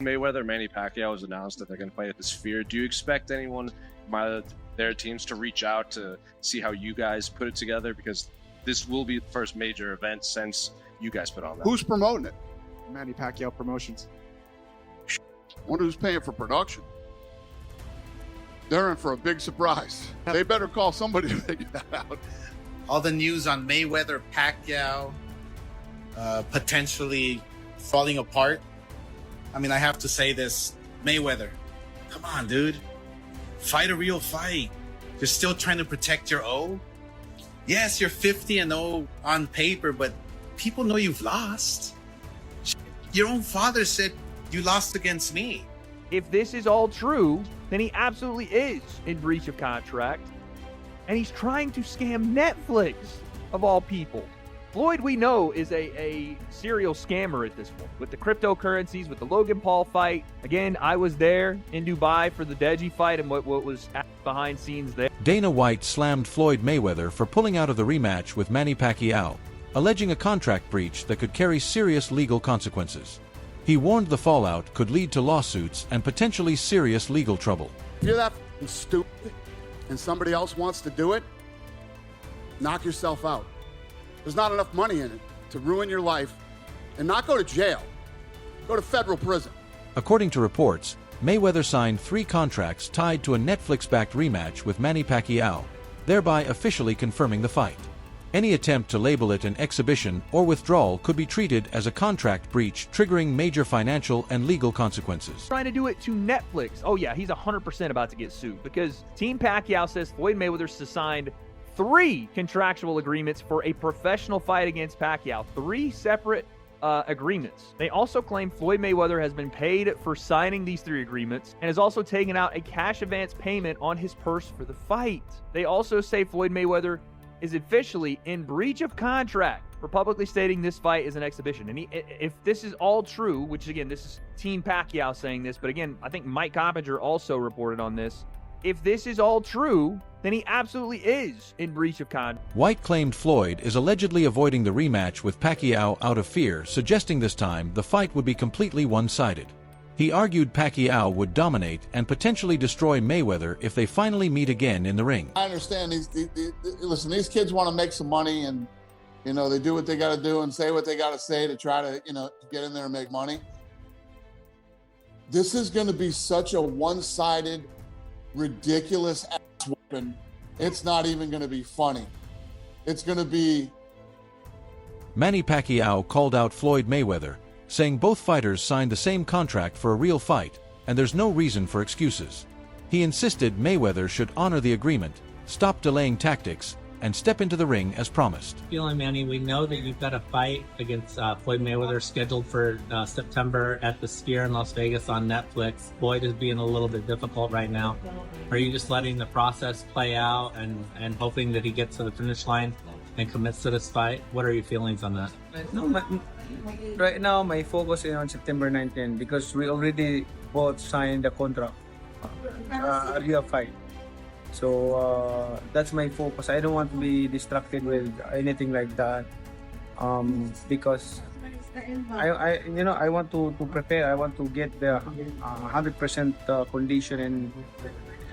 Mayweather, Manny Pacquiao has announced that they're going to fight at the Sphere. Do you expect anyone from their teams to reach out to see how you guys put it together? Because this will be the first major event since you guys put on that. Who's promoting it? Manny Pacquiao Promotions. Wonder who's paying for production. They're in for a big surprise. They better call somebody to figure that out. All the news on Mayweather, Pacquiao, potentially falling apart. I mean, I have to say this, Mayweather, come on, dude. Fight a real fight. You're still trying to protect your O. Yes, you're 50-0 on paper, but people know you've lost. Your own father said you lost against me. If this is all true, then he absolutely is in breach of contract. And he's trying to scam Netflix, of all people. Floyd, we know, is a serial scammer at this point. With the cryptocurrencies, with the Logan Paul fight. Again, I was there in Dubai for the Deji fight and what was behind scenes there. Dana White slammed Floyd Mayweather for pulling out of the rematch with Manny Pacquiao, alleging a contract breach that could carry serious legal consequences. He warned the fallout could lead to lawsuits and potentially serious legal trouble. If you're that stupid and somebody else wants to do it, knock yourself out. There's not enough money in it to ruin your life and not go to jail. Go to federal prison. According to reports, Mayweather signed 3 contracts tied to a Netflix-backed rematch with Manny Pacquiao, thereby officially confirming the fight. Any attempt to label it an exhibition or withdrawal could be treated as a contract breach, triggering major financial and legal consequences. Trying to do it to Netflix. Oh yeah, he's 100% about to get sued because Team Pacquiao says Floyd Mayweather signed 3 contractual agreements for a professional fight against Pacquiao. 3 separate agreements. They also claim Floyd Mayweather has been paid for signing these 3 agreements and has also taken out a cash advance payment on his purse for the fight. They also say Floyd Mayweather is officially in breach of contract for publicly stating this fight is an exhibition. And if this is all true, which again, this is Team Pacquiao saying this, but again, I think Mike Coppinger also reported on this. If this is all true, then he absolutely is in breach of contract. White claimed Floyd is allegedly avoiding the rematch with Pacquiao out of fear, suggesting this time the fight would be completely one-sided. He argued Pacquiao would dominate and potentially destroy Mayweather if they finally meet again in the ring. I understand listen, these kids want to make some money and, they do what they got to do and say what they got to say to try to, get in there and make money. This is going to be such a one-sided, ridiculous ass whooping. It's not even going to be funny. It's going to be... Manny Pacquiao called out Floyd Mayweather, saying both fighters signed the same contract for a real fight, and there's no reason for excuses. He insisted Mayweather should honor the agreement, stop delaying tactics, and step into the ring as promised. Feeling, Manny, we know that you've got a fight against Floyd Mayweather scheduled for September at the Sphere in Las Vegas on Netflix. Floyd is being a little bit difficult right now. Are you just letting the process play out and hoping that he gets to the finish line and commits to this fight? What are your feelings on that? No, right now my focus is on September 19 because we already both signed the contract, a real fight. So that's my focus. I don't want to be distracted with anything like that because I want to prepare. I want to get the 100% condition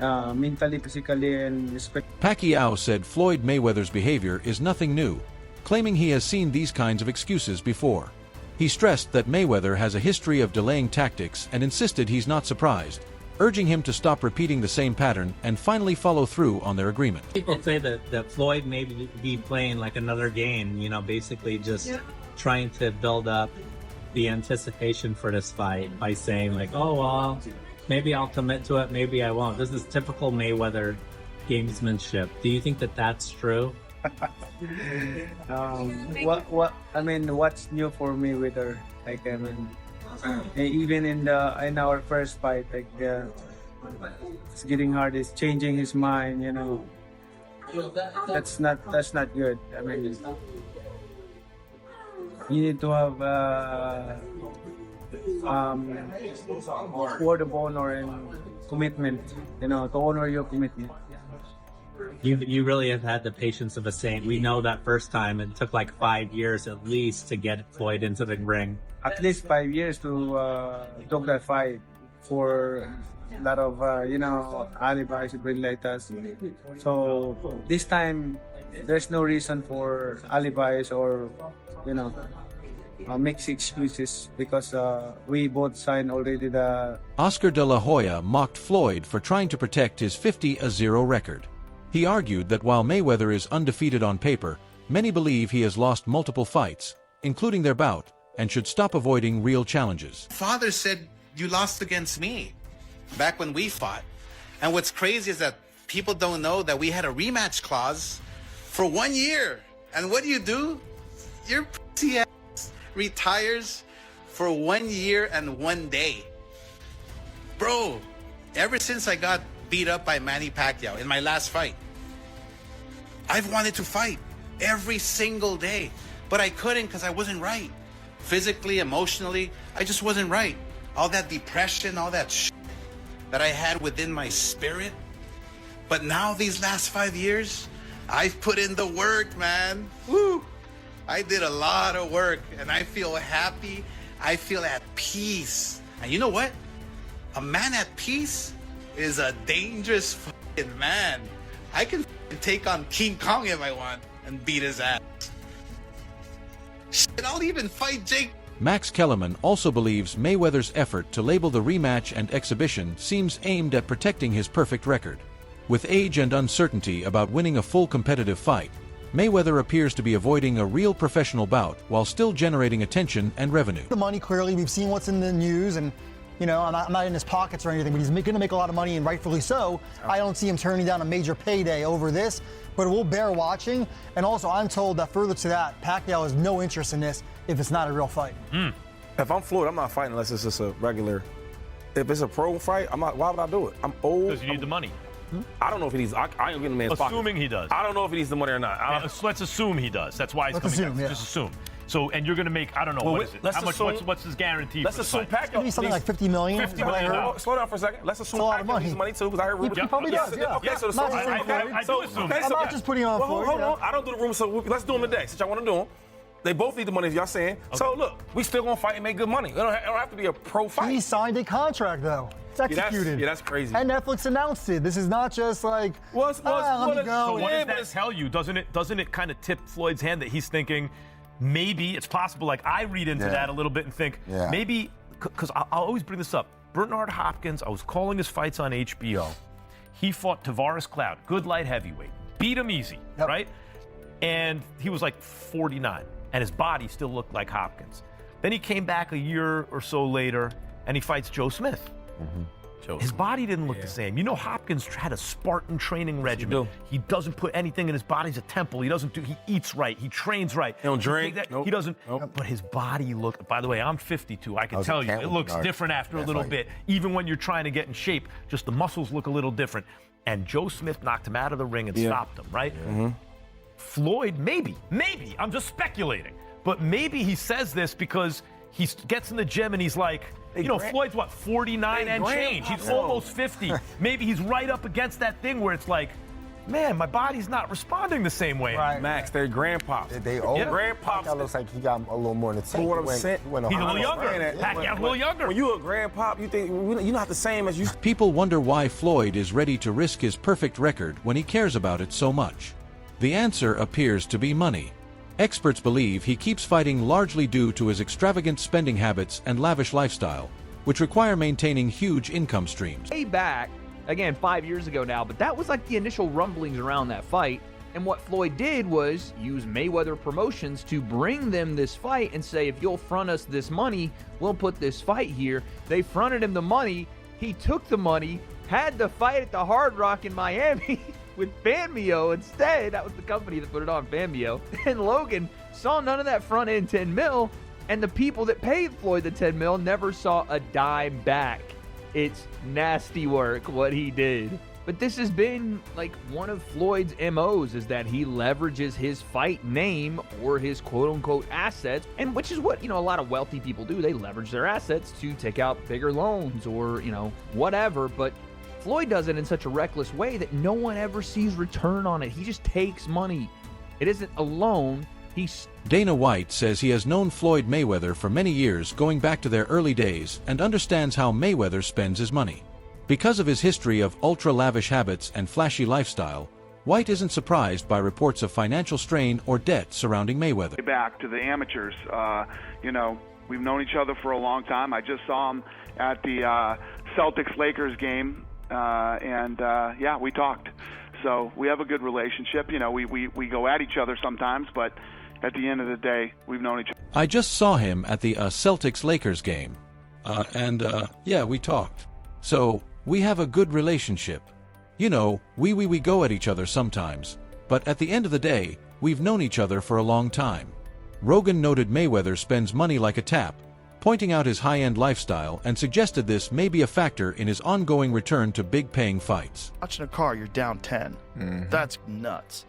and mentally, physically, and respect. Pacquiao said Floyd Mayweather's behavior is nothing new, claiming he has seen these kinds of excuses before. He stressed that Mayweather has a history of delaying tactics and insisted he's not surprised, urging him to stop repeating the same pattern and finally follow through on their agreement. People say that Floyd may be playing like another game, basically just trying to build up the anticipation for this fight by saying like, oh, well, maybe I'll commit to it, maybe I won't. This is typical Mayweather gamesmanship. Do you think that that's true? What's new for me with her? Even in our first fight, it's getting hard. It's changing his mind. That's not good. You need to have word of honor and commitment. To honor your commitment. You really have had the patience of a saint. We know that first time it took like 5 years at least to get Floyd into the ring. at least 5 years to took that fight for a lot of alibis to bring like us. So this time there's no reason for alibis or mixed excuses because we both signed already the. Oscar de la Hoya mocked Floyd for trying to protect his 50-0 record. He argued that while Mayweather is undefeated on paper, many believe he has lost multiple fights, including their bout, and should stop avoiding real challenges. Father said you lost against me back when we fought. And what's crazy is that people don't know that we had a rematch clause for 1 year. And what do? Your pussy ass retires for 1 year and 1 day. Bro, ever since I got beat up by Manny Pacquiao in my last fight, I've wanted to fight every single day, but I couldn't because I wasn't right. Physically, emotionally, I just wasn't right. All that depression, all that shit that I had within my spirit. But now these last 5 years, I've put in the work, man. Woo! I did a lot of work and I feel happy. I feel at peace. And you know what? A man at peace is a dangerous fucking man. I can take on King Kong if I want and beat his ass. Shit, I'll even fight Jake. Max Kellerman also believes Mayweather's effort to label the rematch and exhibition seems aimed at protecting his perfect record. With age and uncertainty about winning a full competitive fight, Mayweather appears to be avoiding a real professional bout while still generating attention and revenue. The money, clearly, we've seen what's in the news, and I'm not in his pockets or anything, but he's going to make a lot of money, and rightfully so. I don't see him turning down a major payday over this, but we'll bear watching. And also, I'm told that further to that, Pacquiao has no interest in this if it's not a real fight. If I'm Floyd, I'm not fighting unless it's just a regular. If it's a pro fight, I'm not. Why would I do it? I'm old. Because you need the money. I don't know if he needs. I ain't getting the man's pocket. Assuming he does. I don't know if he needs the money or not. Let's assume he does. That's why he's Let's coming assume, out. yeah. Just assume. So, and you're going to make, I don't know, Well, what is it? let's How much? assume- What's his guarantee? Let's for the assume fight? Pacquiao Maybe something needs- like $50 million. 50 what I million. heard. Slow down for a second. Let's assume It's a lot of Pacquiao needs money. money too, because I heard rumors. He probably does, yeah. Okay, so the Not story. just saying Floyd. I do assume. I'm not just putting on Floyd, Hold yeah. on. I don't do the rumors, so let's do them today, since y'all want to do them. They both need the money, as y'all saying. So look, we still gonna fight and make good money. It don't have to be a pro fight. He signed a contract, though. It's executed. Yeah, that's crazy. And Netflix announced it. This is not just like, let me So go. what does that tell you? Doesn't it kind of tip Floyd's hand that he's thinking maybe it's possible? Like I read into that a little bit and think maybe because I'll always bring this up. Bernard Hopkins, I was calling his fights on HBO. He fought Tavares Cloud, good light heavyweight, beat him easy, right? And he was like 49, and his body still looked like Hopkins. Then he came back a year or so later, and he fights Joe Smith. His body didn't look the same. You know, Hopkins had a Spartan training regimen. He doesn't put anything in his body. He's a temple. He eats right. He trains right. He don't drink. He doesn't. But his body looked, by the way, I'm 52. I can tell you, it looks different after a little bit. Even when you're trying to get in shape, just the muscles look a little different. And Joe Smith knocked him out of the ring and stopped him, right? Floyd, maybe, I'm just speculating, but maybe he says this because he gets in the gym and he's like, Floyd's what, 49 and change. He's almost 50. Maybe he's right up against that thing where it's like, man, my body's not responding the same way. Right. Max, they're grandpops. They old. Grandpops. Pacquiao looks like he got a little more in the tank. What I'm saying, He's a little younger. Pacquiao's a little younger. When you a grandpop, you think you're not the same as you. People wonder why Floyd is ready to risk his perfect record when he cares about it so much. The answer appears to be money. Experts believe he keeps fighting largely due to his extravagant spending habits and lavish lifestyle, which require maintaining huge income streams. Way back, again, 5 years ago now, but that was like the initial rumblings around that fight. And what Floyd did was use Mayweather Promotions to bring them this fight and say, if you'll front us this money, we'll put this fight here. They fronted him the money. He took the money, had the fight at the Hard Rock in Miami with Pacquiao instead. That was the company that put it on, Pacquiao. And Logan saw none of that front end 10 mil, and the people that paid Floyd the 10 mil never saw a dime back. It's nasty work what he did. But this has been like one of Floyd's MOs, is that he leverages his fight name or his quote-unquote assets, and which is what, a lot of wealthy people do. They leverage their assets to take out bigger loans or, whatever. But Floyd does it in such a reckless way that no one ever sees return on it. He just takes money. It isn't a loan. Dana White says he has known Floyd Mayweather for many years, going back to their early days, and understands how Mayweather spends his money. Because of his history of ultra-lavish habits and flashy lifestyle, White isn't surprised by reports of financial strain or debt surrounding Mayweather. Back to the amateurs, you know, we've known each other for a long time. I just saw him at the Celtics-Lakers game, and yeah, we talked. So we have a good relationship. You know, we go at each other sometimes, but at the end of the day, we've known each other. I just saw him at the Celtics-Lakers game, and yeah, we talked. So we have a good relationship. You know, we go at each other sometimes, but at the end of the day, we've known each other for a long time. Rogan noted Mayweather spends money like a tap, pointing out his high-end lifestyle, and suggested this may be a factor in his ongoing return to big-paying fights. Watching a car, you're down 10. That's nuts.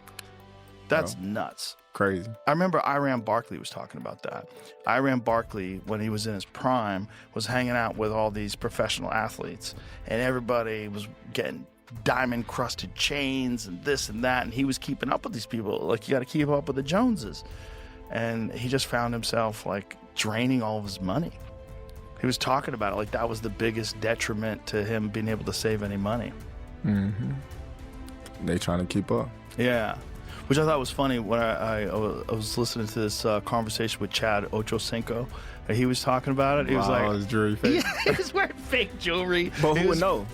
That's nuts. Crazy. I remember Iran Barkley was talking about that. Iran Barkley, when he was in his prime, was hanging out with all these professional athletes, and everybody was getting diamond-crusted chains and this and that, and he was keeping up with these people. Like, you got to keep up with the Joneses. And he just found himself, like, draining all of his money. He was talking about it like that was the biggest detriment to him being able to save any money. They trying to keep up. Yeah. Which I thought was funny when I was listening to this conversation with Chad Ochocinco, and he was talking about it. He was like, his jewelry fake. Yeah, he was wearing fake jewelry. But who would know?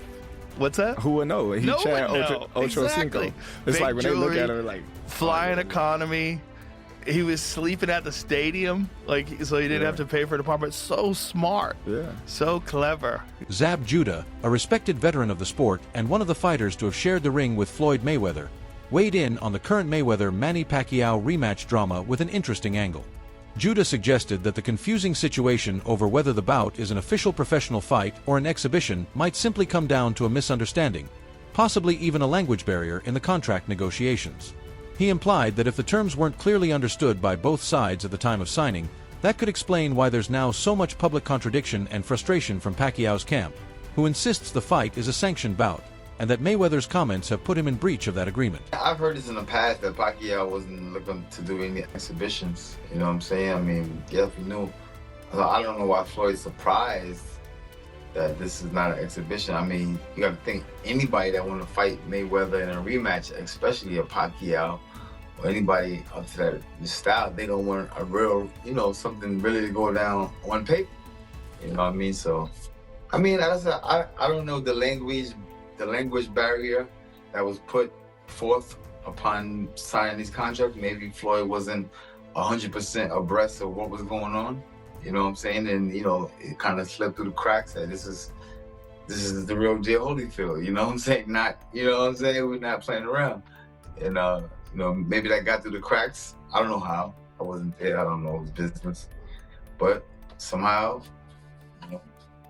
What's that? Who would know? He No Chad one know. Ochocinco. Exactly. It's Fake like when jewelry, they look at him, like flying economy. He was sleeping at the stadium, like, so he didn't have to pay for an apartment. So smart. Yeah. So clever. Zab Judah, a respected veteran of the sport and one of the fighters to have shared the ring with Floyd Mayweather, weighed in on the current Mayweather-Manny Pacquiao rematch drama with an interesting angle. Judah suggested that the confusing situation over whether the bout is an official professional fight or an exhibition might simply come down to a misunderstanding, possibly even a language barrier in the contract negotiations. He implied that if the terms weren't clearly understood by both sides at the time of signing, that could explain why there's now so much public contradiction and frustration from Pacquiao's camp, who insists the fight is a sanctioned bout, and that Mayweather's comments have put him in breach of that agreement. I've heard this in the past that Pacquiao wasn't looking to do any exhibitions. You know what I'm saying? I mean, yeah, if he knew. I don't know why Floyd's surprised that this is not an exhibition. I mean, you got to think anybody that want to fight Mayweather in a rematch, especially a Pacquiao or anybody up to that style, they don't want a real, you know, something really to go down on paper. You know what I mean? So, I mean, I don't know the language barrier that was put forth upon signing these contracts. Maybe Floyd wasn't 100% abreast of what was going on. You know what I'm saying? And, you know, it kind of slipped through the cracks that this is the real deal Holyfield. You know what I'm saying? Not, you know what I'm saying? We're not playing around. And, you know, maybe that got through the cracks. I don't know how. I wasn't there. I don't know his business. But somehow, you know,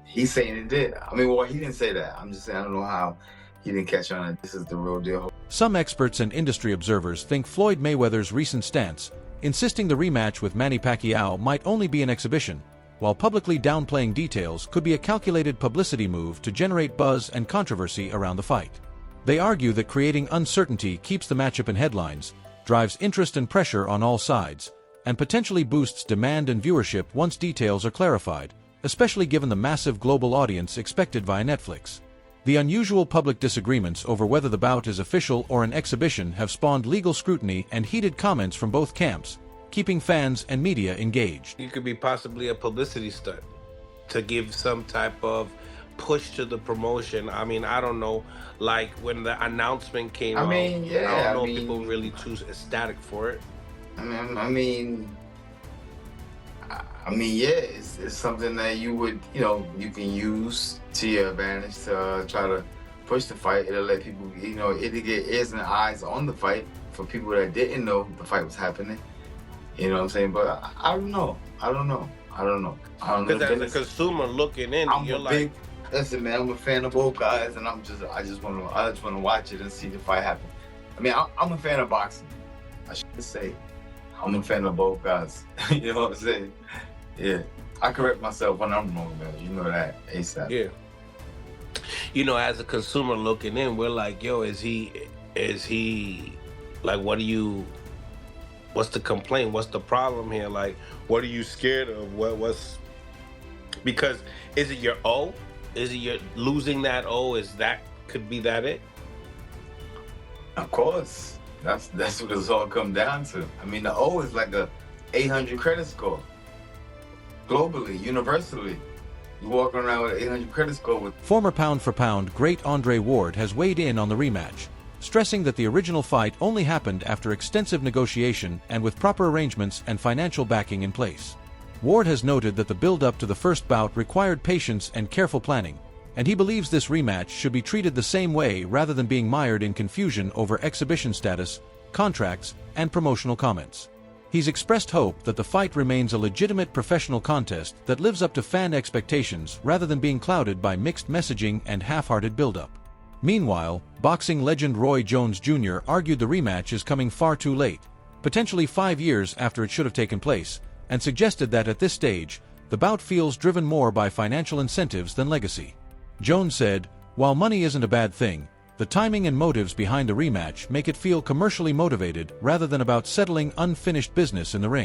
he's saying it did. I mean, well, he didn't say that. I'm just saying I don't know how he didn't catch on that this is the real deal. Some experts and industry observers think Floyd Mayweather's recent stance, insisting the rematch with Manny Pacquiao might only be an exhibition, while publicly downplaying details, could be a calculated publicity move to generate buzz and controversy around the fight. They argue that creating uncertainty keeps the matchup in headlines, drives interest and pressure on all sides, and potentially boosts demand and viewership once details are clarified, especially given the massive global audience expected via Netflix. The unusual public disagreements over whether the bout is official or an exhibition have spawned legal scrutiny and heated comments from both camps, keeping fans and media engaged. You could be possibly a publicity stunt to give some type of push to the promotion. I mean, I don't know, like when the announcement came out, I don't know if people really too ecstatic for it. I mean, yeah, it's something that you would, you know, you can use to your advantage to try to push the fight. It'll let people, you know, it'll get ears and eyes on the fight for people that didn't know the fight was happening. You know what I'm saying? But I don't know. Because as a consumer looking in, you're like, listen, man, I'm a fan of both guys, and I just want to watch it and see the fight happen. I mean, I'm a fan of boxing. I should say, I'm a fan of both guys. You know what I'm saying? Yeah, I correct myself when I'm wrong, man. You know that ASAP. Yeah. You know, as a consumer looking in, we're like, yo, is he like, what do you what's the complaint? What's the problem here? Like, what are you scared of? What's because is it your O? Is it your losing that O? Could be that it? Of course. That's what it's all come down to. I mean, the O is like a 800 credit score. Globally, universally. You walk around with an 800 credit score with... Former pound-for-pound great Andre Ward has weighed in on the rematch, stressing that the original fight only happened after extensive negotiation and with proper arrangements and financial backing in place. Ward has noted that the build-up to the first bout required patience and careful planning, and he believes this rematch should be treated the same way rather than being mired in confusion over exhibition status, contracts, and promotional comments. He's expressed hope that the fight remains a legitimate professional contest that lives up to fan expectations rather than being clouded by mixed messaging and half-hearted build-up. Meanwhile, boxing legend Roy Jones Jr. argued the rematch is coming far too late, potentially 5 years after it should have taken place, and suggested that at this stage, the bout feels driven more by financial incentives than legacy. Jones said, "While money isn't a bad thing, the timing and motives behind the rematch make it feel commercially motivated rather than about settling unfinished business in the ring."